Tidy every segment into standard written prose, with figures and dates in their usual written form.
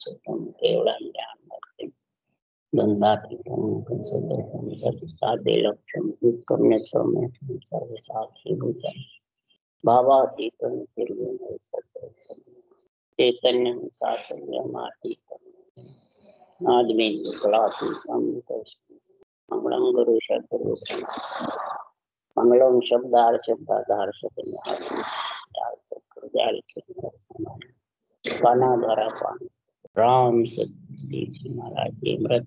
छुटम केवलम ज्ञानमूर्तिम दंडातीतम कंसदर्पम प्रतिष्ठाते लक्ष्यम उत्कर्ण्यत्वमें सर्वसाक्षीभूतम् भावातीतं निर्गुणं सत्त्वं चैतन्यं साक्षात्मातीतं नादमेन्द्र कलातीतं मंगलम गुरु शब्दगुरु मंगलम शब्दाधार पाना द्वारा पान राम सती महाराज जी मृत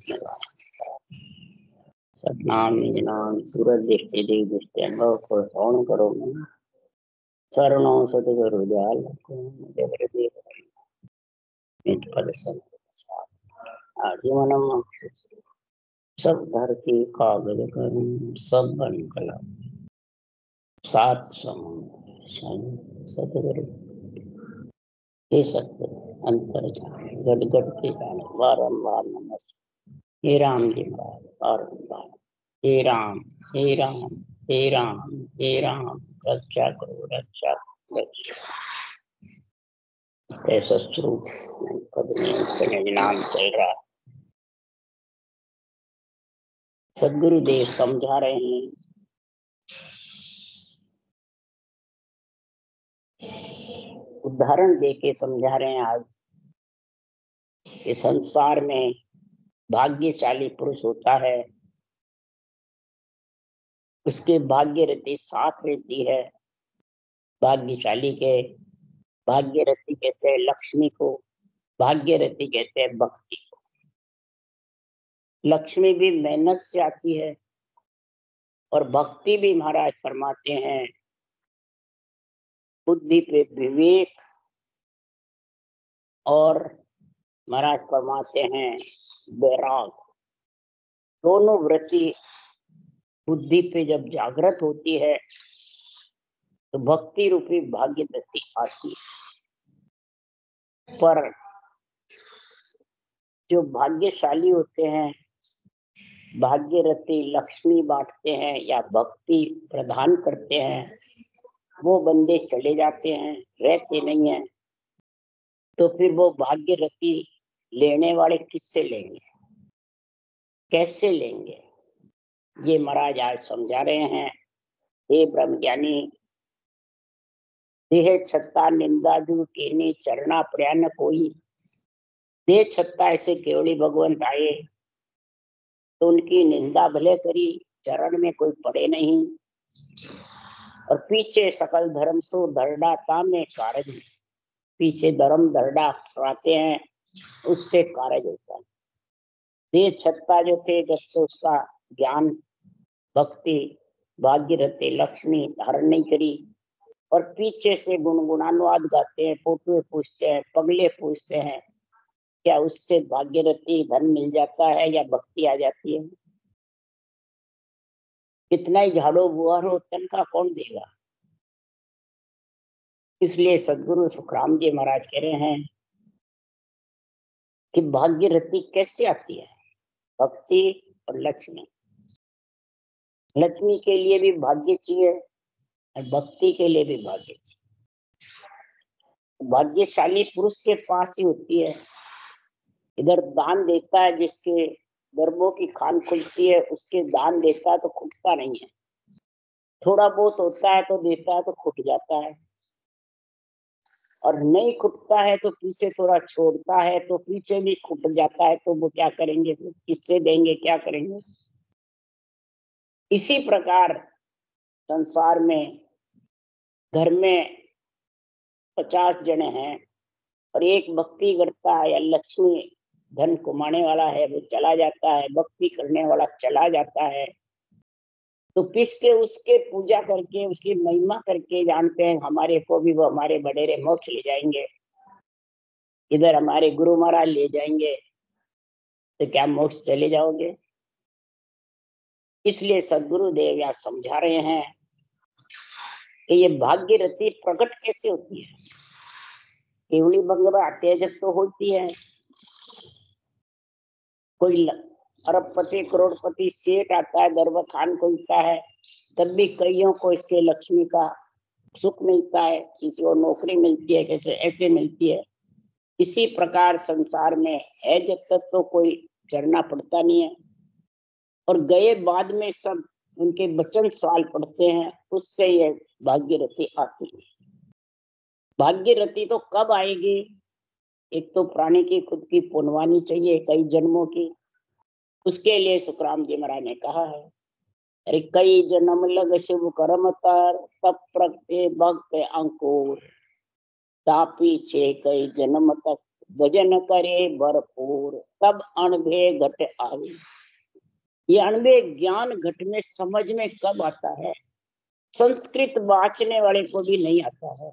सतनाम निजनाम सूरज दृष्टि देव दृष्टि अनुभव को श्रवण करो शरणों सतगुरु दयाल पद आजीवनम सब घर की कागज करूं सब बन कला सात सतगुरु हे सत्य अंतर गट गट के जाने बारंबार नमस्ते हे राम जी महाराज बारंबार हे राम हे राम हे राम हे राम रक्षा करो रक्षा रक्षा ऐसा स्वरूप पद में नाम चल रहा। सदगुरुदेव समझा रहे हैं उदाहरण देके समझा रहे हैं आज कि संसार में भाग्यशाली पुरुष होता है, उसके भाग्य रति साथ रहती है। भाग्यशाली के भाग्य रति कहते हैं लक्ष्मी को, भाग्य रति कहते हैं भक्ति को। लक्ष्मी भी मेहनत से आती है और भक्ति भी महाराज फरमाते हैं बुद्धि पे विवेक, और महाराज फरमाते हैं वैराग। दोनों वृत्ति बुद्धि पे जब जागृत होती है तो भक्ति रूपी भाग्य वृत्ति आती है। पर जो भाग्यशाली होते हैं, भाग्य रति लक्ष्मी बांटते हैं या भक्ति प्रदान करते हैं, वो बंदे चले जाते हैं, रहते नहीं हैं। तो फिर वो भाग्य रति लेने वाले किससे लेंगे, कैसे लेंगे? ये महाराज आज समझा रहे हैं। हे ब्रह्म ज्ञानी, देह छत्ता निंदा जू केनी चरणा प्रयान कोई। देह छत्ता ऐसे केवली भगवंत आए तो उनकी निंदा भले करी, चरण में कोई पड़े नहीं। और पीछे सकल धर्म सो धरडाता में कारज, पीछे धर्म धरडा कराते हैं, उससे कारज होता है। देह छत्ता जो थे जब तो उसका ज्ञान भक्ति भाग्य रते लक्ष्मी धारण नहीं करी, और पीछे से गुणगुणानुवाद गाते हैं, फोटो पूछते हैं, पगले पूछते हैं, क्या उससे भाग्यरथी धन मिल जाता है या भक्ति आ जाती है? कितना ही झाड़ो बुआरो तन का कौन देगा? इसलिए सदगुरु सुखराम जी महाराज कह रहे हैं कि भाग्यरथी कैसे आती है? भक्ति और लक्ष्मी। लक्ष्मी के लिए भी भाग्य चाहिए और भक्ति के लिए भी भाग्य चाहिए। भाग्यशाली पुरुष के पास ही होती है। इधर दान देता है, जिसके गर्भों की खान खुलती है उसके दान देता है तो खुटता नहीं है। थोड़ा बहुत होता है तो देता है तो खुट जाता है, और नहीं खुटता है तो पीछे थोड़ा छोड़ता है तो पीछे भी खुट जाता है। तो वो क्या करेंगे, किससे देंगे, क्या करेंगे? इसी प्रकार संसार में घर में 50 जने हैं और एक भक्ति करता है या लक्ष्मी धन कमाने वाला है, वो चला जाता है, भक्ति करने वाला चला जाता है, तो किसके उसके पूजा करके उसकी महिमा करके जानते हैं हमारे को भी वो हमारे बड़ेरे मोक्ष ले जाएंगे, इधर हमारे गुरु महाराज ले जाएंगे, तो क्या मोक्ष चले जाओगे? इसलिए सदगुरु देव यहाँ समझा रहे हैं कि ये भाग्य रति प्रकट कैसे होती है। केवली बंगला तेजक तो होती है। कोई अरबपति करोड़पति सेठ आता है, गर्भ खान खुलता है, तब भी कईयों को इसके लक्ष्मी का सुख मिलता है, किसी को नौकरी मिलती है, कैसे ऐसे मिलती है। इसी प्रकार संसार में है जब तक तो कोई झरना पड़ता नहीं है, और गए बाद में सब उनके वचन सवाल पड़ते हैं, उससे ये भाग्यरथी आती है। भाग्यरथी तो कब आएगी? एक तो प्राणी की खुद की पुण्यवानी चाहिए कई जन्मों की, उसके लिए सुखराम जी महाराज ने कहा है, अरे कई जन्म लग शुभ कर्म तर, तब प्रगटे भक्त अंकुर, तापी छे कई जन्म तक भजन करे भरपूर, तब अणभे घट आवे। ये अणभे ज्ञान घट में समझ में कब आता है? संस्कृत बांचने वाले को भी नहीं आता है,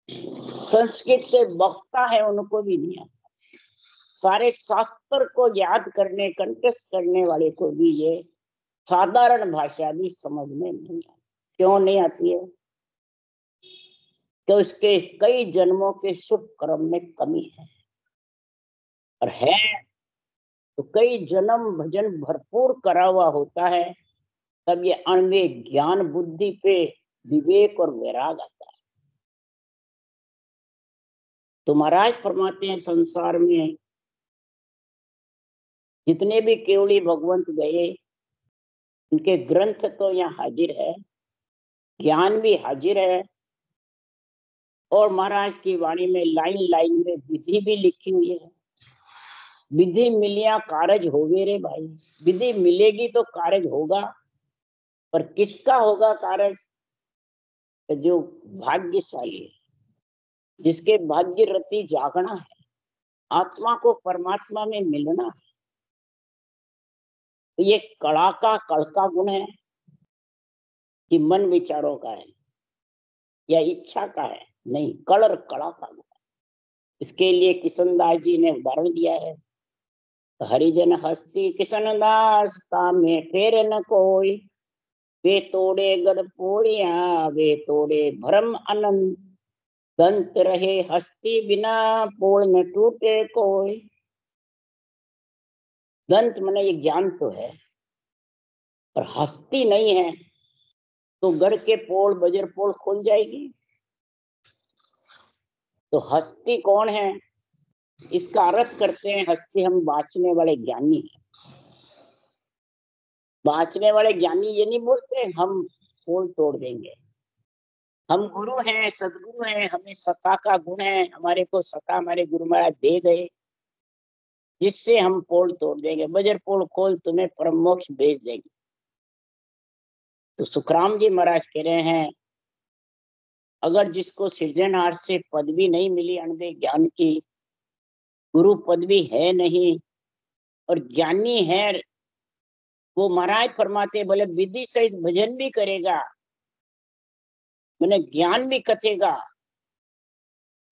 संस्कृत के वक्ता है उनको भी नहीं आता, सारे शास्त्र को याद करने कंठस्थ करने वाले को भी ये साधारण भाषा भी समझ में नहीं आती। क्यों नहीं आती है? तो उसके कई जन्मों के शुभ कर्म में कमी है, और है तो कई जन्म भजन भरपूर करा हुआ होता है, तब ये अणवे ज्ञान बुद्धि पे विवेक और वैराग आता है। तो महाराज फरमाते हैं संसार में जितने भी केवली भगवंत गए, उनके ग्रंथ तो यहाँ हाजिर है, ज्ञान भी हाजिर है, और महाराज की वाणी में लाइन लाइन में विधि भी लिखी हुई है। विधि मिलिया कारज होवे रे भाई, विधि मिलेगी तो कारज होगा, पर किसका होगा कारज? जो भाग्यशाली है, जिसके भाग्य रति जागना है, आत्मा को परमात्मा में मिलना है। तो ये कड़ा का गुण है कि मन विचारों का है या इच्छा का है? नहीं, कड़ और कड़ा का गुण है। इसके लिए किशनदास जी ने उदाहरण दिया है, हरिजन हस्ती किशनदास में फेर न कोई, वे तोड़े गढ़ पोड़िया वे तोड़े भरम अनंत, दंत रहे हस्ती बिना पोड़ न टूटे कोई। दंत माने ये ज्ञान तो है, पर हस्ती नहीं है तो गढ़ के पोड़ बजर पोड़ खुल जाएगी। तो हस्ती कौन है? इसका अर्थ करते हैं, हस्ती हम बाँचने वाले ज्ञानी हैं। बाँचने वाले ज्ञानी ये नहीं बोलते हम पोल तोड़ देंगे, हम गुरु हैं, सदगुरु हैं, हमें सत्ता का गुण है, हमारे को सत्ता हमारे गुरु महाराज दे गए, जिससे हम पोल तोड़ देंगे, बजर पोल खोल तुम्हें परम मोक्ष भेज देंगे। तो सुखराम जी महाराज कह रहे हैं, अगर जिसको सृजनहार से पदवी नहीं मिली अनबे ज्ञान की, गुरु पदवी है नहीं और ज्ञानी है, वो महाराज फरमाते बोले विधि सहित भजन भी करेगा, मैंने ज्ञान भी कथेगा,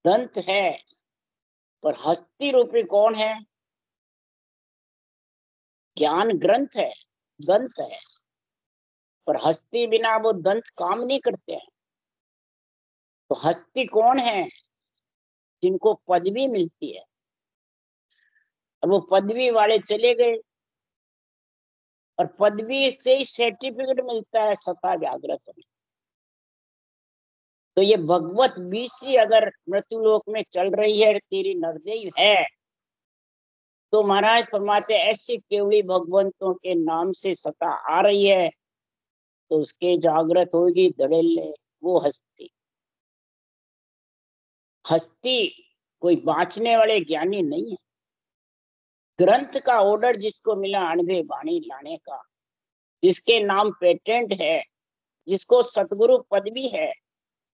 दंत है, पर हस्ती रूपी कौन है? ज्ञान ग्रंथ है, दंत है, पर हस्ती बिना वो दंत काम नहीं करते हैं। तो हस्ती कौन है? जिनको पदवी मिलती है, अब वो पदवी वाले चले गए, और पदवी से ही सर्टिफिकेट मिलता है सता जागृत में। तो ये भगवत बीसी अगर मृत्युलोक में चल रही है, तेरी नरदेव है, तो महाराज फरमाते ऐसी केवली भगवंतों के नाम से सता आ रही है, तो उसके जागृत होगी धड़ेले वो हस्ती। हस्ती कोई बाँचने वाले ज्ञानी नहीं है। ग्रंथ का ऑर्डर जिसको मिला अणभे वाणी लाने का, जिसके नाम पेटेंट है, जिसको सतगुरु पदवी है,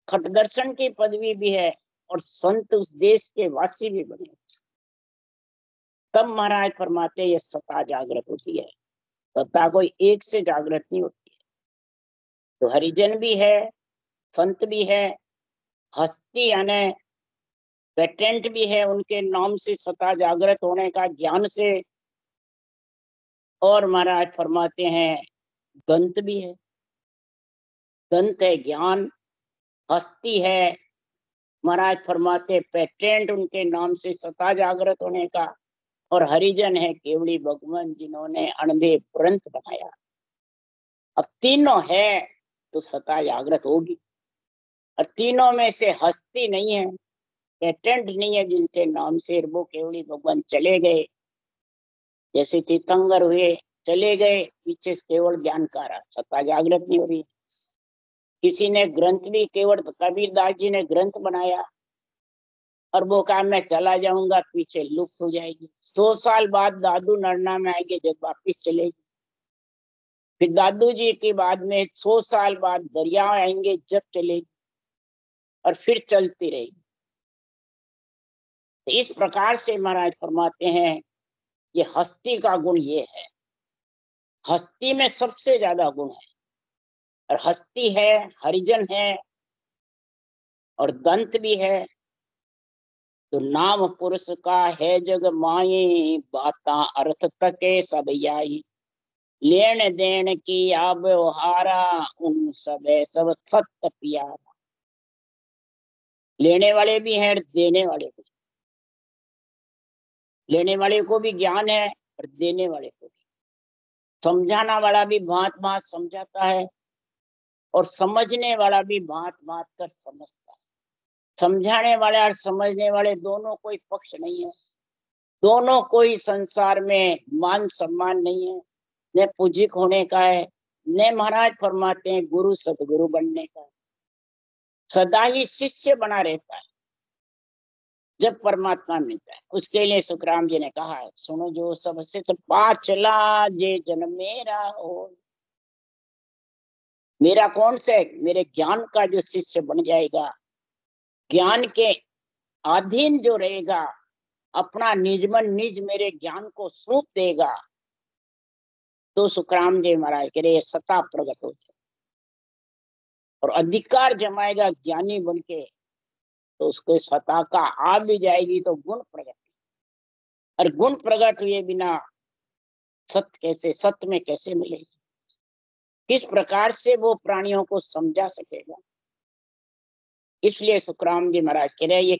खटदर्शन की पदवी भी है, और संत उस देश के वासी भी बने, तब महाराज फरमाते ये सत्ता जागृत होती है। सत्ता कोई एक से जागृत नहीं होती है। तो हरिजन भी है, संत भी है, हस्ती यानी पेटेंट भी है उनके नाम से सत्ता जागृत होने का, ज्ञान से। और महाराज फरमाते हैं दंत भी है, दंत है ज्ञान, हस्ती है, महाराज फरमाते पेटेंट उनके नाम से सत्ता जागृत होने का, और हरिजन है केवली भगवान जिन्होंने अणबे ग्रंथ बनाया। अब तीनों है तो सत्ता जागृत होगी, और तीनों में से हस्ती नहीं है पेटेंट नहीं है जिनके नाम से वो केवली भगवान चले गए, जैसे तीर्थंकर हुए चले गए, पीछे केवल ज्ञान का रहा, सत्ता जागृत नहीं हो रही। किसी ने ग्रंथ भी, केवल कबीरदास जी ने ग्रंथ बनाया और वो कहा मैं चला जाऊंगा, पीछे लुप्त हो जाएगी। 100 साल बाद दादू नरना में आएंगे जब वापिस चलेगी। फिर दादू जी के बाद में 100 साल बाद दरिया आएंगे जब चलेगी, और फिर चलती रहेगी। तो इस प्रकार से महाराज फरमाते हैं ये हस्ती का गुण ये है, हस्ती में सबसे ज्यादा गुण है। और हस्ती है, हरिजन है और दंत भी है। तो नाम पुरुष का है जग माये, बाता अर्थ तके सब आई। लेन देन की आप व्यवहारा, उन सब सत्य प्यारा। लेने वाले भी हैं, देने वाले भी। लेने वाले को भी ज्ञान है और देने वाले को भी। समझाना वाला भी भांत भांत समझाता है और समझने वाला भी भांत भांत कर समझता है। समझाने वाले और समझने वाले दोनों कोई पक्ष नहीं है, दोनों कोई संसार में मान सम्मान नहीं है, न पूजिक होने का है, न महाराज फरमाते हैं गुरु सतगुरु बनने का। सदा ही शिष्य बना रहता है जब परमात्मा मिलता है। उसके लिए सुखराम जी ने कहा है, सुनो जो सबसे सब पाचला जे जन मेरा हो। मेरा कौन से? मेरे ज्ञान का जो शिष्य बन जाएगा, ज्ञान के अधीन जो रहेगा, अपना निज मन निज मेरे ज्ञान को सौंप देगा, तो सुखराम जी महाराज कह रहे सत्ता प्रकट हो जाए और अधिकार जमाएगा ज्ञानी बन के, तो उसको सत्ता का आ भी जाएगी तो गुण प्रकट। और गुण प्रकट हुए बिना सत्य कैसे, सत्य में कैसे मिलेगी? किस प्रकार से वो प्राणियों को समझा सकेगा? इसलिए सुखराम जी महाराज कह रहे ये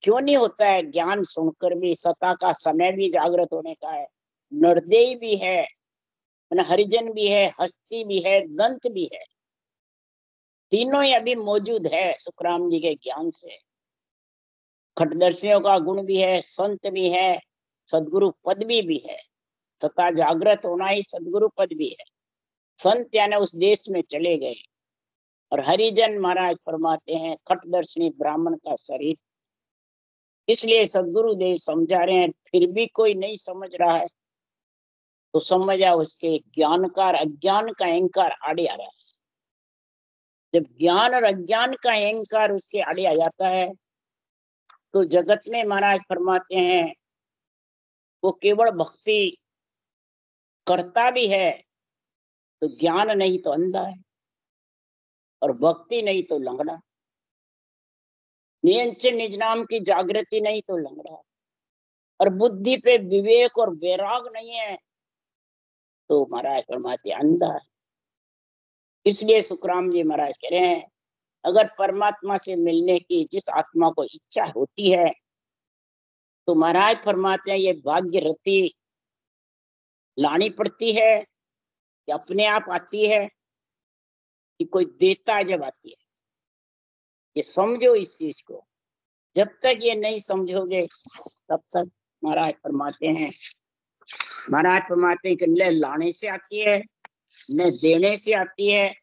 क्यों नहीं होता है? ज्ञान सुनकर भी सत्ता का समय भी जागृत होने का है, नरदेय भी है, हरिजन भी है, हस्ती भी है, दंत भी है, तीनों ही अभी मौजूद है सुखराम जी के ज्ञान से। खटदर्शियों का गुण भी है, संत भी है, सदगुरु पदवी भी है। सत्ता जागृत होना ही सदगुरु पद भी है। संत यानी उस देश में चले गए, और हरिजन महाराज फरमाते हैं खटदर्शनी ब्राह्मण का शरीर। इसलिए सदगुरु देव समझा रहे हैं, फिर भी कोई नहीं समझ रहा है तो समझा उसके ज्ञान का अज्ञान का अहंकार आड़े आ रहा है। जब ज्ञान और अज्ञान का अहंकार उसके आड़े आ जाता है तो जगत में महाराज फरमाते हैं वो केवल भक्ति करता भी है तो ज्ञान नहीं तो अंधा है, और भक्ति नहीं तो लंगड़ा, नियंच निज नाम की जागृति नहीं तो लंगड़ा, और बुद्धि पे विवेक और वैराग नहीं है तो महाराज फरमाते अंधा है। इसलिए सुखराम जी महाराज कह रहे हैं अगर परमात्मा से मिलने की जिस आत्मा को इच्छा होती है तो महाराज फरमाते हैं ये भाग्य रति लानी पड़ती है कि अपने आप आती है कि कोई देता जब आती है। ये समझो इस चीज को, जब तक ये नहीं समझोगे तब तक महाराज फरमाते हैं कि न लाने से आती है, न देने से आती है,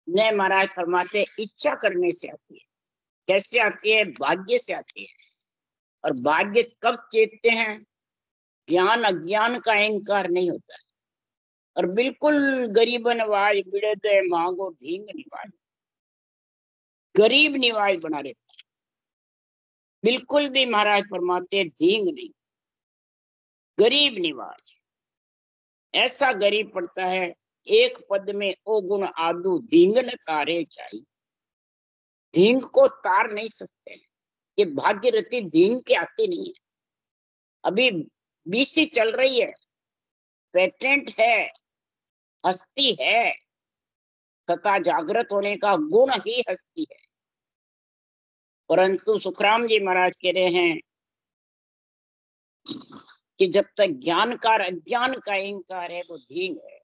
न महाराज फरमाते इच्छा करने से आती है। कैसे आती है? भाग्य से आती है। और भाग्य कब चेतते हैं? ज्ञान अज्ञान का अहंकार नहीं होता है, और बिल्कुल गरीब निवाज बिड़द मांगो ढींग निवाज, गरीब निवाज बना रहता है, बिल्कुल भी महाराज फरमाते धींग नहीं, गरीब निवाज। ऐसा गरीब पड़ता है एक पद में ओ गुण आदू धींगन तारे चाहिए। धींग को तार नहीं सकते, ये भाग्यरथी धींग के आती नहीं है। अभी बीसी चल रही है, पेटेंट है, हस्ती है, तथा जागृत होने का गुण ही हस्ती है। परंतु सुखराम जी महाराज कह रहे हैं कि जब तक ज्ञानकार अज्ञान का अहंकार है वो धींग है,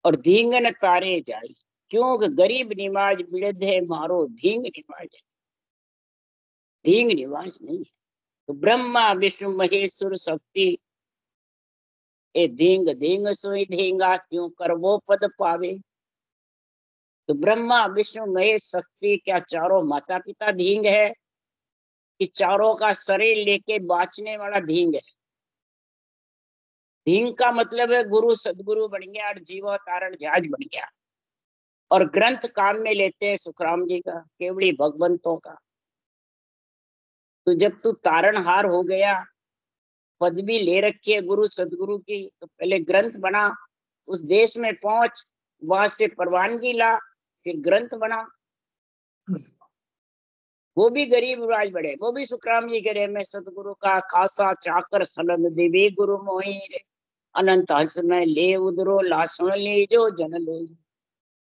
और धींगन तारे जाई क्यों गरीब निवाज बिड़द है मारो धींग निवाज। धींग निवास नहीं है। तो ब्रह्मा विष्णु महेश्वर शक्ति ए धींग धींग सोई धींगा क्यों कर वो पद पावे। तो ब्रह्मा विष्णु महेश शक्ति क्या चारों माता पिता धींग है कि चारों का शरीर लेके बाँचने वाला धींग है। धींग का मतलब है गुरु सदगुरु बन गया और जीवा तारण जहाज बन गया। और ग्रंथ काम में लेते हैं सुखराम जी का, केवड़ी भगवंतों का। तो जब तू तारणहार हो गया, पदवी ले रखी है गुरु सदगुरु की, तो पहले ग्रंथ बना, उस देश में पहुंच, वहां से परवानगी ला, फिर ग्रंथ बना। वो भी गरीब राज बड़े, वो भी सुखराम जी कह रहे मैं सतगुरु का खासा चाकर सलन देवी गुरु मोही रे, अनंत हंस में ले उधरो लाशों ले जो जन ले।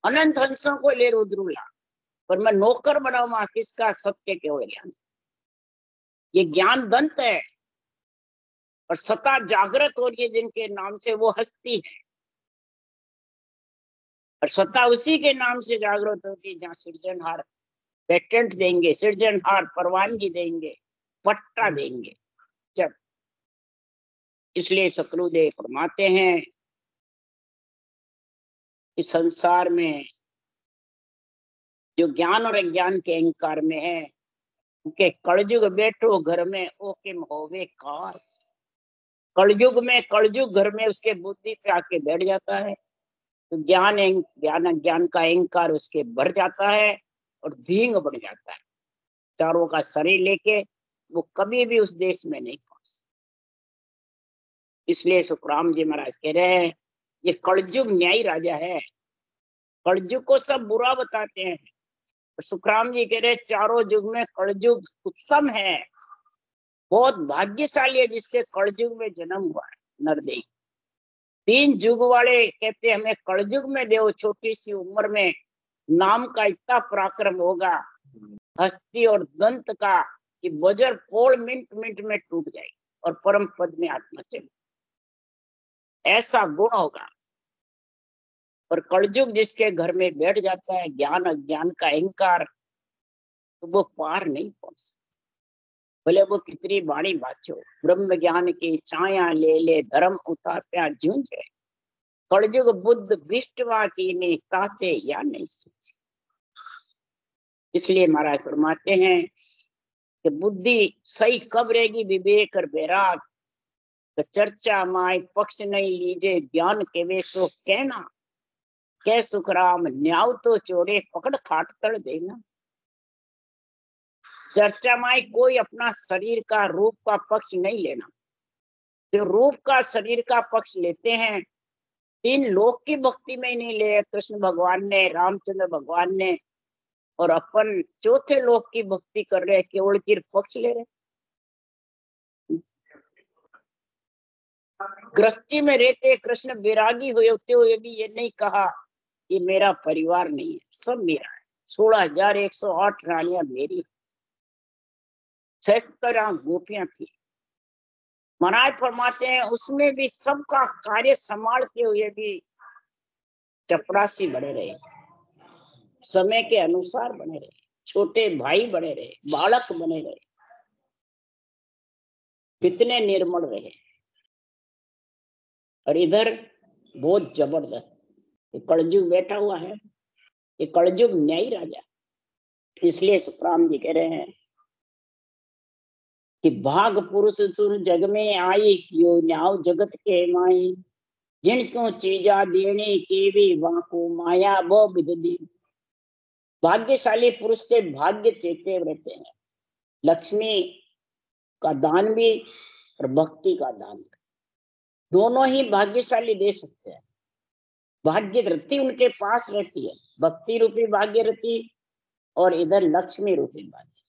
अनंत हंसों को ले उधरू ला, पर मैं नौकर बनाऊंगा किसका, सत्य के हो ज्ञान। ये ज्ञान दंत है और सत्ता जागृत हो रही है जिनके नाम से वो हस्ती है। और सत्ता उसी के नाम से जागृत होती है जहाँ सृजनहार पेटेंट देंगे, सृजनहार परवानगी देंगे, पट्टा देंगे जब। इसलिए सतगुरुदेव फरमाते हैं इस संसार में जो ज्ञान और अज्ञान के अहंकार में है, उनके कलयुग बैठो घर में ओ किम होवे कार। कलयुग में, कलयुग घर में उसके बुद्धि पे आके बैठ जाता है, तो ज्ञान ज्ञान का अहंकार उसके भर जाता है और धींग बढ़ जाता है। चारों का शरीर लेके वो कभी भी उस देश में नहीं पहुंच। इसलिए सुखराम जी महाराज कह रहे हैं ये कलयुग न्यायी राजा है। कलयुग को सब बुरा बताते हैं, सुखराम जी कह रहे चारों युग में कलयुग उत्तम है। बहुत भाग्यशाली है जिसके कलयुग में जन्म हुआ है नरदेव। 3 युग वाले कहते हमें कलयुग में देव, छोटी सी उम्र में नाम का इतना पराक्रम होगा, हस्ती और दंत का, कि वज्र पोल मिनट मिनट में टूट जाएगी और परम पद में आत्मा चले, ऐसा गुण होगा। और कलयुग जिसके घर में बैठ जाता है ज्ञान अज्ञान का अहंकार, तो वो पार नहीं पहुंच सकता। भले वो कितनी बाणी बाचो, ब्रह्म ज्ञान की छाया ले ले धर्म उतार झुंझे, कलयुग बुद्ध विष्टवा की ने कहते या नहीं सोचे। इसलिए महाराज फरमाते हैं कि बुद्धि सही कब रहेगी विवेक और बैराग, तो चर्चा माय पक्ष नहीं लीजे ज्ञान के वे सो कहना, कह सुखराम न्याव तो चोरे पकड़ खाट तड़ देना। चर्चा में कोई अपना शरीर का रूप का पक्ष नहीं लेना। जो रूप का शरीर का पक्ष लेते हैं 3 लोक की भक्ति में नहीं ले, कृष्ण भगवान ने, रामचंद्र भगवान ने, और अपन 4थे लोक की भक्ति कर रहे, केवल की पक्ष ले रहे। गृहस्थी में रहते कृष्ण विरागी होते हुए भी ये नहीं कहा कि मेरा परिवार नहीं है, सब मेरा है। 16,108 रानियां मेरी, 76 गोपियां थी। महाराज फरमाते हैं उसमें भी सबका कार्य संभालते हुए भी चपरासी बने रहे, समय के अनुसार बने रहे, छोटे भाई बने रहे, बालक बने रहे, कितने निर्मल रहे। और इधर बहुत जबरदस्त ये कलयुग बैठा हुआ है, ये कलयुग न्यायी राजा। इसलिए सुखराम जी कह रहे हैं कि भाग पुरुष सुन जग में आई, यो न्याव जगत के माई, जिनको चीजा देने के भी वहां को माया वो विध दी। भाग्यशाली पुरुष के भाग्य चेते रहते हैं, लक्ष्मी का दान भी और भक्ति का दान भी, दोनों ही भाग्यशाली दे सकते हैं। भाग्य रति उनके पास रहती है, भक्ति रूपी भाग्य रति और इधर लक्ष्मी रूपी भाग्य,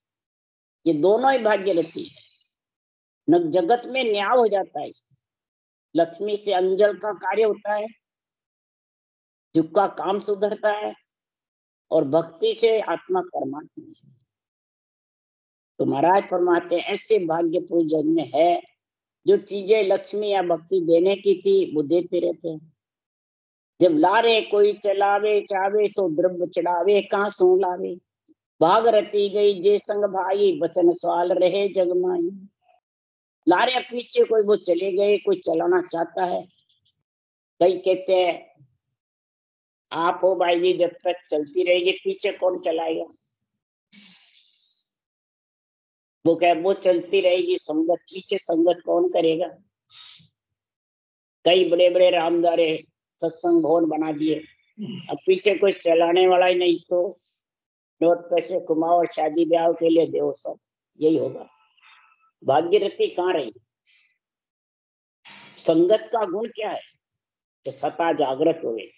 ये दोनों ही भाग्य रति है। न जगत में न्याय हो जाता है इसका। लक्ष्मी से अंजल का कार्य होता है, जुग का काम सुधरता है, और भक्ति से आत्मा परमात्मा है। तो महाराज फरमाते हैं ऐसे भाग्य पूर्ण जग में है, जो चीजें लक्ष्मी या भक्ति देने की थी वो देते रहते हैं। जब लारे कोई चलावे चावे सो द्रव्य चढ़ावे, कहाँ सो लावे। भाग रती गई जे संग भाई, बचन सवाल रहे जगमाई। लारे पीछे कोई वो चले गए, कोई चलाना चाहता है। कई कहते हैं आप हो भाई जी, जब तक चलती रहेगी पीछे कौन चलाएगा। वो कहे वो चलती रहेगी संगत, पीछे संगत कौन करेगा। कई बड़े बड़े रामदारे सत्संग भवन बना दिए, अब पीछे कोई चलाने वाला ही नहीं, तो नोट पैसे कमाओ और शादी ब्याह के लिए दो, सब यही होगा। भागीरथी कहाँ रही। संगत का गुण क्या है कि सता जागृत हो गई।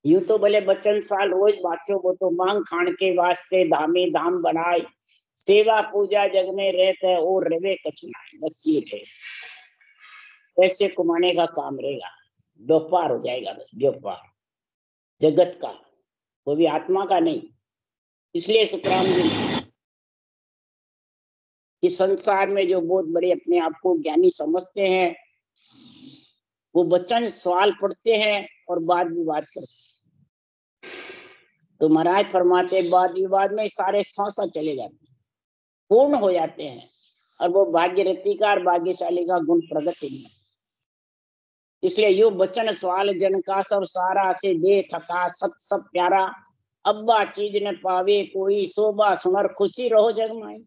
यूं तो भले बचन साल रोज बाक्यो, वो तो मांग खान के वास्ते धामे धाम बनाए। सेवा पूजा जग में रहते और रवे कचनाए, बस ये रहे। पैसे कमाने का काम रहेगा, व्यापार हो जाएगा, बस व्यापार जगत का, वो भी आत्मा का नहीं। इसलिए सुखराम जी कि संसार में जो बहुत बड़े अपने आप को ज्ञानी समझते हैं, वो बच्चन सवाल पढ़ते हैं और वाद विवाद करते। तो महाराज फरमाते वाद विवाद में सारे सांसा चले जाते हैं, पूर्ण हो जाते हैं, और वो भाग्यरथी का और भाग्यशाली का गुण प्रगट नहीं। इसलिए यू बचन सवाल जन का सब सारा, से दे थका सत सब प्यारा। अब्बा चीज न पावे कोई, शोभा सुनर खुशी रहो जग माई।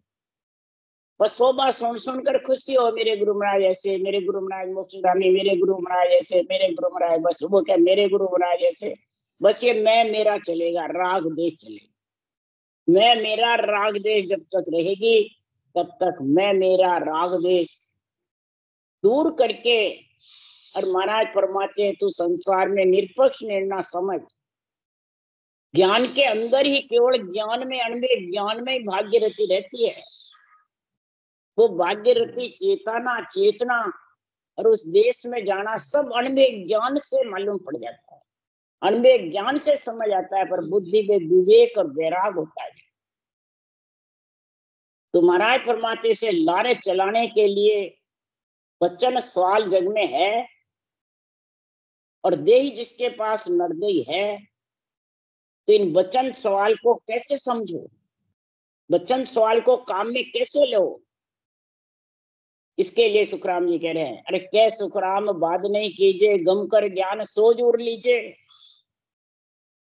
बस शोभा सुन सुनकर खुशी हो, मेरे गुरु महाराज ऐसे, मेरे गुरु महाराज मोक्षधामी, मेरे गुरु महाराज ऐसे, मेरे गुरु महाराज, बस वो क्या मेरे गुरु महाराज ऐसे। बस ये मैं मेरा चलेगा, राग देश चलेगा। मैं मेरा राग देश जब तक रहेगी, तब तक मैं मेरा राग देश दूर करके। और महाराज फरमाते हैं तू संसार में निरपक्ष निर्णय समझ, ज्ञान के अंदर ही, केवल ज्ञान में, अणवे ज्ञान में ही भाग्यरथी रहती है। वो भाग्यरथी चेतना चेतना और उस देश में जाना सब अणवे ज्ञान से मालूम पड़ जाता है, अणवे ज्ञान से समझ आता है, पर बुद्धि में विवेक और वैराग होता है। तो महाराज फरमाते से लारे चलाने के लिए बच्चन सवाल जग में है, और देही जिसके पास नरदेही है। तो इन बच्चन सवाल को कैसे समझो, बच्चन सवाल को काम में कैसे लो। इसके लिए सुखराम जी कह रहे हैं, अरे कै सुखराम वाद नहीं कीजिए, गम कर ज्ञान सोच उड़ लीजिए।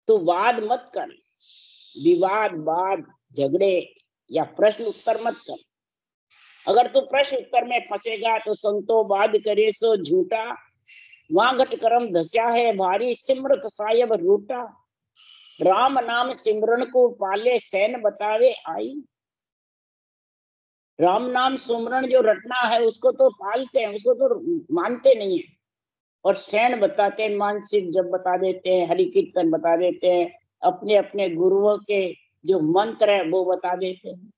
तो वाद मत कर, विवाद वाद झगड़े या प्रश्न उत्तर मत कर। अगर तू प्रश्न उत्तर में फंसेगा तो संतो वाद करे सो झूठा। वहां घट करम धस्या है भारी, सिमरत सायब रूठा। राम नाम सिमरन को पाले, सैन बतावे आई। राम नाम सुमरण जो रटना है उसको तो पालते हैं, उसको तो मानते नहीं है। और सैन बताते हैं, मानसिक जब बता देते हैं, हरि कीर्तन बता देते हैं, अपने अपने गुरुओं के जो मंत्र है वो बता देते हैं।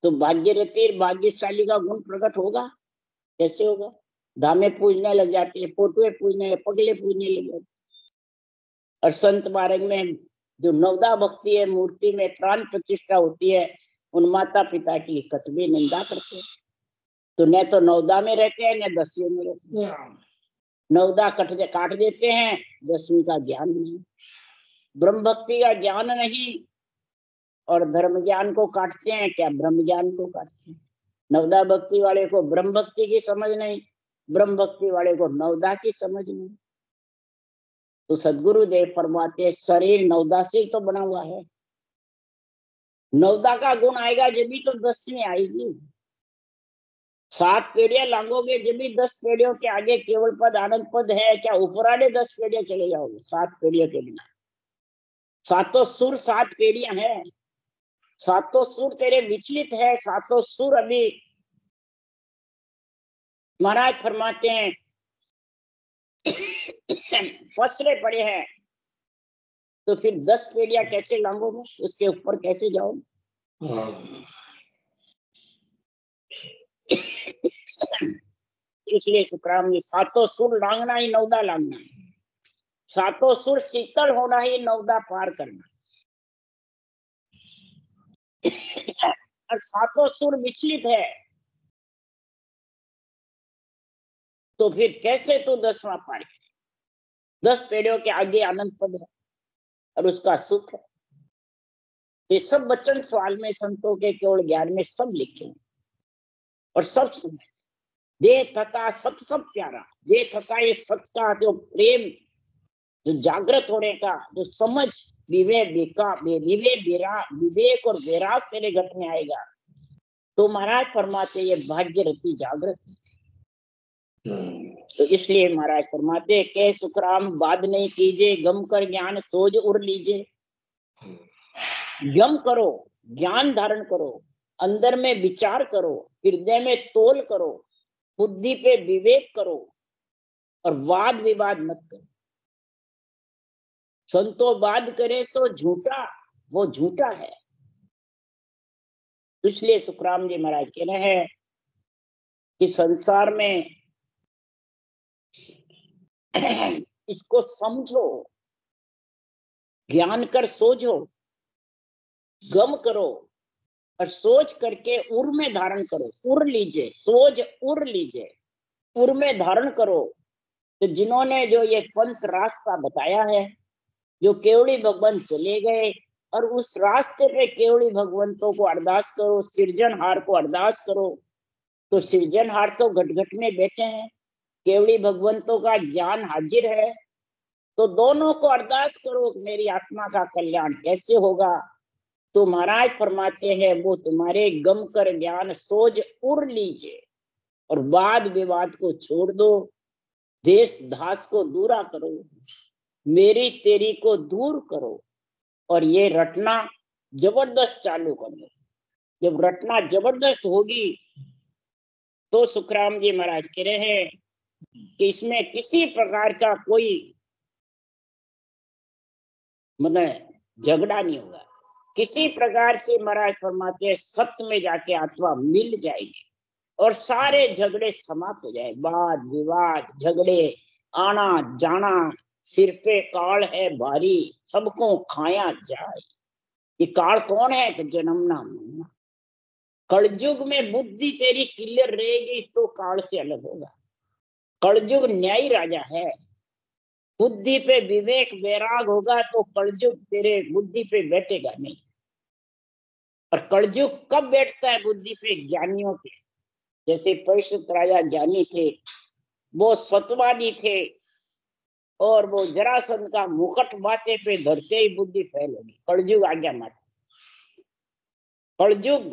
तो भाग्यरथी भाग्यशाली का गुण प्रकट होगा, कैसे होगा। धामे पूजने लग जाते हैं, फोटुए पूजने, पगले पूजने लग जाते। और संत मार्ग में जो नवदा भक्ति है, मूर्ति में प्राण प्रतिष्ठा होती है, उन माता पिता की कटवी निंदा करते हैं। तो न तो नवदा में रहते हैं न दसवीं में रहते हैं। नवदा काट देते हैं, दसवीं का ज्ञान नहीं, ब्रह्म भक्ति का ज्ञान नहीं, और धर्म ज्ञान को काटते हैं, क्या ब्रह्म ज्ञान को काटते हैं। नवदा भक्ति वाले को ब्रह्म भक्ति की समझ नहीं, ब्रह्म भक्ति वाले को नवदा की समझ नहीं। तो सदगुरु देव फरमाते शरीर नवदा से तो बना हुआ है, नवदा का गुण आएगा जब भी तो 10वीं आएगी। 7 पेड़ियां लांगोगे जब भी 10 पेड़ियों के आगे केवल पद आनंद पद है, क्या ऊपराले 10 पेड़ियां चले जाओगे 7 पेड़ियों के बिना। सातों सुर 7 पेड़ियां हैं, सातों सुर तेरे विचलित है, सातों सुर अभी महाराज फरमाते हैं पसरे पड़े हैं। तो फिर 10 पेड़ियां कैसे लांगोगे, उसके ऊपर कैसे जाओ। इसलिए सुखराम जी सातों सुर लांगना ही नवदा लांगना, सातों सुर शीतल होना ही नवदा पार करना। और सातों सुर विचलित है, तो फिर कैसे तू 10वां पार। 10 पेड़ियों के आगे आनंद पद है और उसका सुख है। ये सब वचन सवाल में संतों के केवल ज्ञान में सब लिखे हैं और सब समझ। देह थका सत सब प्यारा, देह थका ये सत का जो प्रेम, जो जागृत होने का जो समझ, विवेक और वैराग तेरे घट में आएगा तो महाराज फरमाते ये भाग्यरथी जागृत है। तो इसलिए महाराज फरमाते के सुखराम बात नहीं कीजिए, गम कर ज्ञान सोच उड़ लीजिए। गम करो, ज्ञान धारण करो, अंदर में विचार करो, हृदय में तोल करो, बुद्धि पे विवेक करो और वाद विवाद मत करो। संतो वाद करे सो झूठा, वो झूठा है। इसलिए सुखराम जी महाराज कह रहे हैं कि संसार में इसको समझो, ज्ञान कर सोचो, गम करो और सोच करके उर में धारण करो। उर लीजिए, सोच उर लीजिए, उर में धारण करो। तो जिन्होंने जो ये पंथ रास्ता बताया है, जो केवड़ी भगवान चले गए और उस रास्ते पे केवड़ी भगवंतों को अरदास करो, सृजनहार को अरदास करो। तो सृजनहार तो घट घट में बैठे हैं, केवड़ी भगवंतों का ज्ञान हाजिर है। तो दोनों को अरदास करो मेरी आत्मा का कल्याण कैसे होगा। तो महाराज फरमाते हैं वो तुम्हारे गम कर ज्ञान सोच उड़ लीजिए और वाद विवाद को छोड़ दो, देश दास को दूरा करो, मेरी तेरी को दूर करो और ये रटना जबरदस्त चालू कर दो। जब रटना जबरदस्त होगी तो सुखराम जी महाराज कह रहे हैं कि इसमें किसी प्रकार का कोई मतलब झगड़ा नहीं होगा। किसी प्रकार से महाराज फरमाते हैं सत्य में जाके आत्मा मिल जाएगी और सारे झगड़े समाप्त हो जाए। वाद विवाद झगड़े आना जाना, सिर पे काल है भारी, सबको खाया जाए। ये काल कौन है कि जन्मना मरना। कलयुग में बुद्धि तेरी क्लियर रहेगी तो काल से अलग होगा। कलयुग न्यायी राजा है, बुद्धि पे विवेक वैराग होगा तो कलयुग तेरे बुद्धि पे बैठेगा नहीं। और कलयुग कब बैठता है बुद्धि पे? ज्ञानियों के। जैसे परीक्षित राजा ज्ञानी थे, वो सत्वादी थे और वो जरासंध का मुकुट माथे पे धरते ही बुद्धि फैल होगी। कलयुग आ गया माथे। कलयुग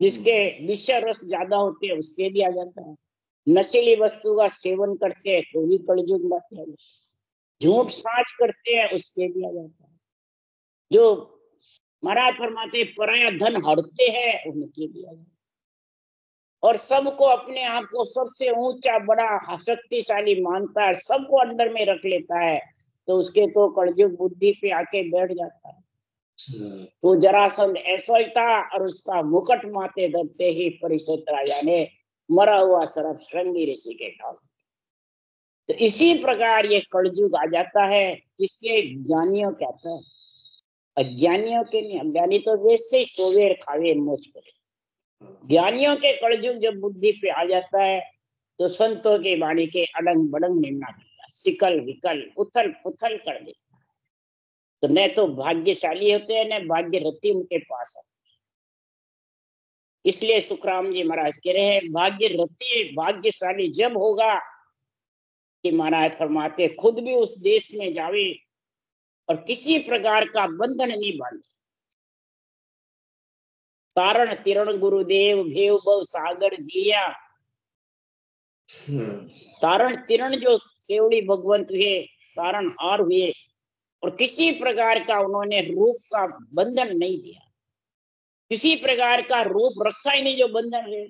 जिसके विषय रस ज्यादा होते हैं उसके भी आ जाता है। नशीली वस्तु का सेवन करते हैं तो भी कलयुग माथे आ जाता है। झूठ साच करते हैं उसके भी आ जाता है। जो महाराज फरमाते पराया धन हड़ते हैं उनके भी आ जाता है। और सबको अपने आप को सबसे ऊंचा बड़ा शक्तिशाली मानता है, सबको अंदर में रख लेता है तो उसके तो कलयुग बुद्धि पे आके बैठ जाता है। तो जरासंध ऐसा ही था और उसका मुकुट माथे धरते ही परीक्षित राजा ने मरा हुआ सरफ श्रृंगी ऋषि के डाल। तो इसी प्रकार ये कलयुग आ जाता है जिसके ज्ञानियों कहते हैं, अज्ञानियों के नहीं। अज्ञानी तो वैसे ही सोवेर खावे मोच करे। ज्ञानियों के कलयुग जब बुद्धि पे आ जाता है तो संतों की वाणी के अडंग बडंग निर्णय करता है, सिकल विकल उथल पुथल कर देता है। तो न तो भाग्यशाली होते हैं न भाग्यरथी उनके पास है। इसलिए सुखराम जी महाराज कह रहे हैं भाग्यरथी भाग्यशाली जब होगा कि महाराज फरमाते खुद भी उस देश में जावे और किसी प्रकार का बंधन नहीं बांधे। तारण तिरण गुरुदेव भेव भव सागर दिया। तारण तिरण जो केवड़ी भगवंत हुए, तारण और हुए और किसी प्रकार का उन्होंने रूप का बंधन नहीं दिया, किसी प्रकार का रूप रखा ही नहीं जो बंधन है।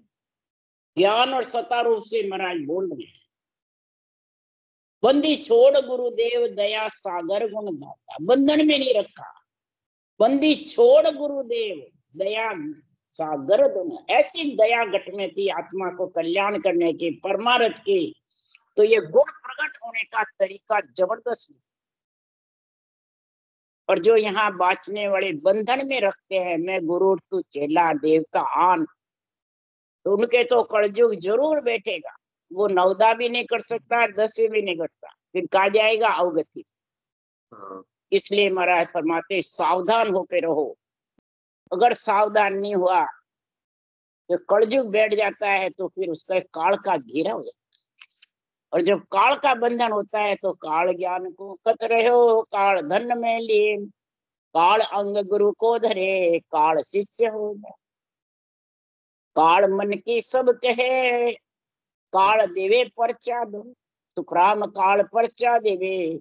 ज्ञान और सता रूप से महाराज बोल रहे हैं बंदी छोड़ गुरुदेव दया सागर गुण दाता। बंधन में नहीं रखा, बंदी छोड़ गुरुदेव दया सागर गुण। ऐसी दया घट में थी आत्मा को कल्याण करने की, परमार्थ की। तो ये गुण प्रकट होने का तरीका जबरदस्त। और जो यहाँ बाँचने वाले बंधन में रखते हैं मैं गुरु तू चेला देवता आन, तो उनके तो कलयुग जरूर बैठेगा। वो 9दा भी नहीं कर सकता, 10वीं भी नहीं करता, फिर कहा जाएगा अवगति। इसलिए महाराज फरमाते सावधान होकर रहो। अगर सावधान नहीं हुआ तो कलयुग बैठ जाता है तो फिर उसका काल का घेरा हो जाता है। और जब काल का बंधन होता है तो काल ज्ञान को कत रहो, काल धन में लीन, काल अंग गुरु को धरे, काल शिष्य हो जाए, काल मन की सब कहे, काल देवे परचा दो, सुखराम काल परचा देवे,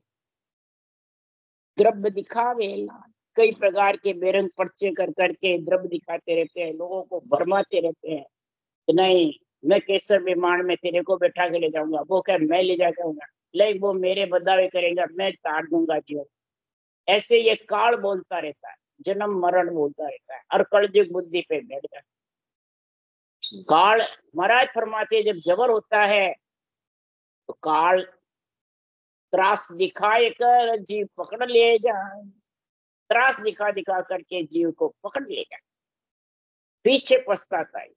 द्रव्य दिखावे लाल। कई प्रकार के बेरंग पर्चे कर करके द्रव्य दिखाते रहते हैं, लोगों को भरमाते रहते हैं कि नहीं मैं केसर विमान में तेरे को बैठा के ले जाऊंगा, वो क्या मैं ले जाऊंगा, ले वो मेरे बदावे करेगा, मैं तार दूंगा जीवन। ऐसे ये काल बोलता रहता है, जन्म मरण बोलता रहता है, और कलयुग बुद्धि पे बैठ जाता है। काल महाराज फरमाते जब जबर होता है तो काल त्रास दिखाए कर जीव पकड़ ले जाए, त्रास दिखा दिखा करके जीव को पकड़ ले जाए, पीछे पछताता है।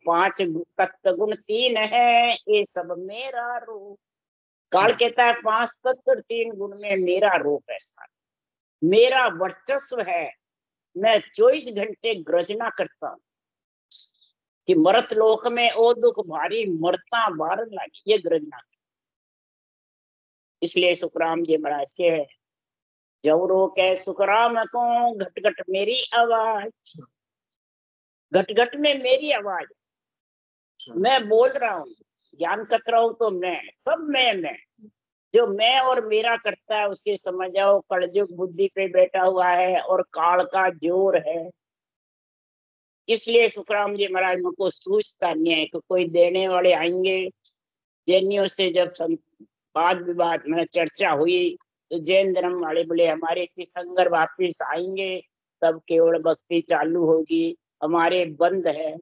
5 तत्व गुण 3 है, ये सब मेरा रूप। काल कहता है 5 तत्व 3 गुण में मेरा रूप है, मेरा वर्चस्व है। मैं 24 घंटे गर्जना करता हूँ कि मरत लोक में ओ दुख भारी, मरता बार लागी, ये गर्जना। इसलिए सुखराम जी महाराज के जवरो के सुखराम को घट घट मेरी आवाज, घट घट में मेरी आवाज, मैं बोल रहा हूँ, ज्ञान कर रहा हूँ तो मैं सब मैं जो मैं और मेरा करता है उसके समझ जाओ कलयुग बुद्धि पे बैठा हुआ है और काल का जोर है। इसलिए सुखराम जी महाराज को सूझता नहीं है कि कोई देने वाले आएंगे। जैनियों से जब वाद विवाद में चर्चा हुई तो जैन धर्म वाले बोले हमारे तीर्थंकर वापिस आएंगे तब केवल भक्ति चालू होगी, हमारे बंद है।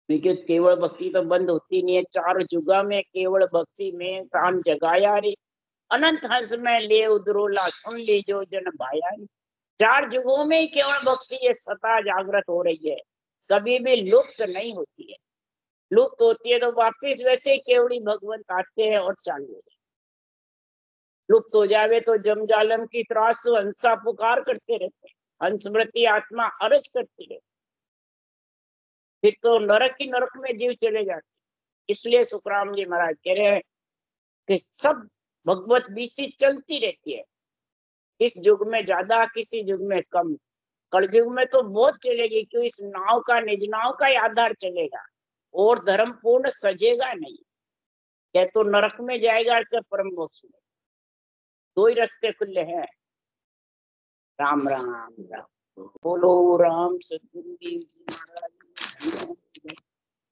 लेकिन केवल भक्ति तो बंद होती नहीं है, 4 जुगा में केवल भक्ति में शान जगाया रे, अनंत हंस में ले उदरोला सुन ली जो जन भाया रे। 4 जुगों में ही केवल भक्ति ये सता जागृत हो रही है, कभी भी लुप्त नहीं होती है। लुप्त होती है तो वापिस वैसे केवली भगवंत आते हैं और चालू हो जाए। लुप्त हो जावे तो जमजालम की त्रास हंसा पुकार करते रहते, हंसमृति आत्मा अर्ज करती रहती, फिर तो नरक ही नरक में जीव चले जाते। इसलिए सुखराम जी महाराज कह रहे हैं कि सब भगवत बीसी चलती रहती है, इस युग में ज्यादा किसी युग में कम, कलयुग में तो बहुत चलेगी, क्यों इस नाव का निज नाव का ही आधार चलेगा और धर्म पूर्ण सजेगा नहीं, क्या तो नरक में जाएगा क्या परम मोक्ष में, 2 ही रास्ते खुले हैं। राम राम राम बोलो राम सतगुरु जी महाराज,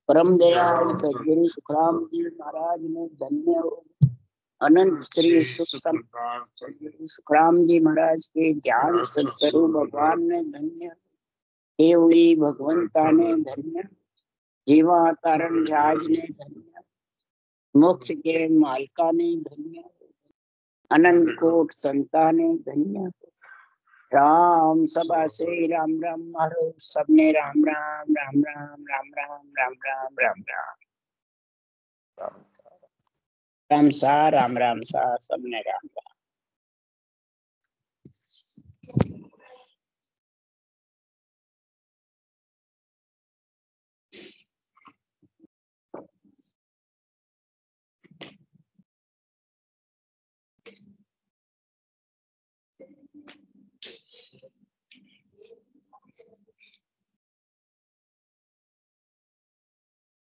परम दयाल सतगुरु सुखराम जी महाराज ने धन्य हो, अनंत श्री सुखराम जी महाराज के ज्ञान सत्स्वरूप भगवान ने धन्य, केवली भगवंता ने धन्य, जीवा तारण जहाज ने धन्य, मोक्ष के मालका ने धन्य, अनंत कोट संता ने धन्य। राम सभा से राम राम मारो, सबने राम राम राम राम राम राम राम राम राम राम राम सा राम राम सा, सबने राम राम।